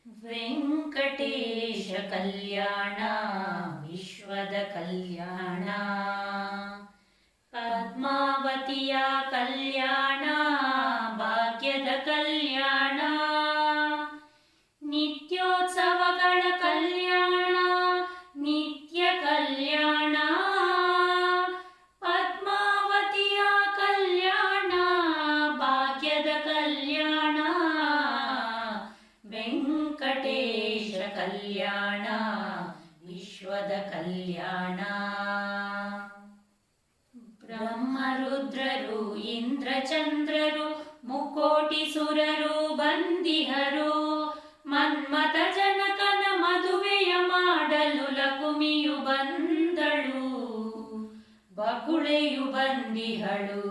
ವೆಂಕಟೇಶ ಕಲ್ಯಾಣ ವಿಶ್ವದ ಕಲ್ಯಾಣ, ಪದ್ಮಾವತಿಯ ಕಲ್ಯಾಣ ಭಾಗ್ಯದ ಕಲ್ಯಾಣ, ನಿತ್ಯೋತ್ಸವಗಳ ಕಲ್ಯಾಣ ನಿತ್ಯ ಕಲ್ಯಾಣ, ಪದ್ಮಾವತಿಯ ಕಲ್ಯಾಣ ಭಾಗ್ಯದ ಕಲ್ಯಾಣ, ವೆಂಕಟೇಶ ಕಲ್ಯಾಣ ವಿಶ್ವದ ಕಲ್ಯಾಣ. ಬ್ರಹ್ಮರುದ್ರರು ಇಂದ್ರಚಂದ್ರರು ಮುಕೋಟಿ ಸುರರು ಬಂದಿಹರು, ಮನ್ಮಥ ಜನಕನ ಮದುವೆಯ ಮಾಡಲು ಲಕುಮಿಯು ಬಂದಳು, ಬಕುಳೆಯು ಬಂದಿಹಳು.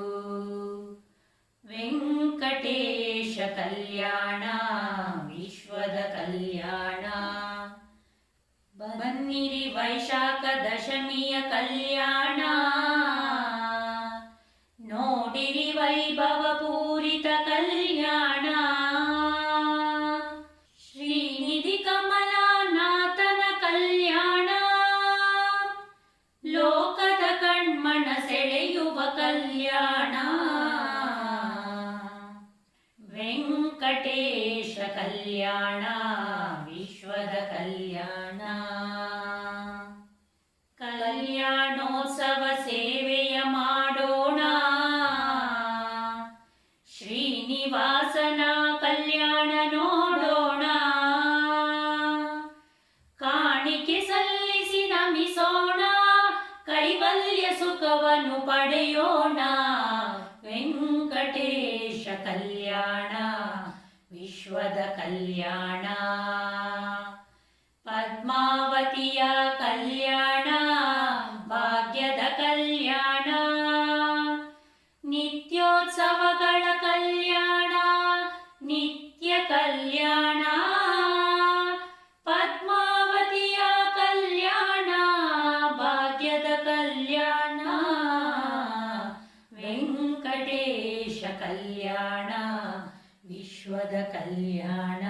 ವೆಂಕಟೇಶ ಕಲ್ಯಾಣ ವಿಶ್ವದ ಕಲ್ಯಾಣ, ಬನ್ನಿರಿ ವೈಶಾಖ ದಶಮಿಯ ಕಲ್ಯಾಣ, ನೋಡಿರಿ ವೈಭವ ಪೂರಿತ ಕಲ್ಯಾಣ, ಶ್ರೀನಿಧಿ ಕಮಲನಾಥನ ಕಲ್ಯಾಣ, ಲೋಕದ ಕಣ್ಮಣ ಸೆಳೆಯುವ ಕಲ್ಯಾಣ, ವೆಂಕಟೇಶ ಕಲ್ಯಾಣ ವಿಶ್ವದ ಕಲ್ಯಾಣ. ಕಲ್ಯಾಣೋತ್ಸವ ಸೇವೆಯ ಮಾಡೋಣ, ಶ್ರೀನಿವಾಸನ ಕಲ್ಯಾಣ ನೋಡೋಣ, ಕಾಣಿಕೆ ಸಲ್ಲಿಸಿ ನಮಿಸೋಣ, ಕೈವಲ್ಯ ಸುಖವನ್ನು ಪಡೆಯೋಣ. ವೆಂಕಟೇಶ ಕಲ್ಯಾಣ ವಿಶ್ವದ ಕಲ್ಯಾಣ, ಪದ್ಮಾವತಿಯ ಕಲ್ಯಾಣ ಭಾಗ್ಯದ ಕಲ್ಯಾಣ, ನಿತ್ಯೋತ್ಸವಗಳ ಕಲ್ಯಾಣ ನಿತ್ಯ ಕಲ್ಯಾಣ, ಪದ್ಮಾವತಿಯ ಕಲ್ಯಾಣ ಭಾಗ್ಯದ ಕಲ್ಯಾಣ, ವೆಂಕಟೇಶ ಕಲ್ಯಾಣ ವಿಶ್ವದ ಕಲ್ಯಾಣ.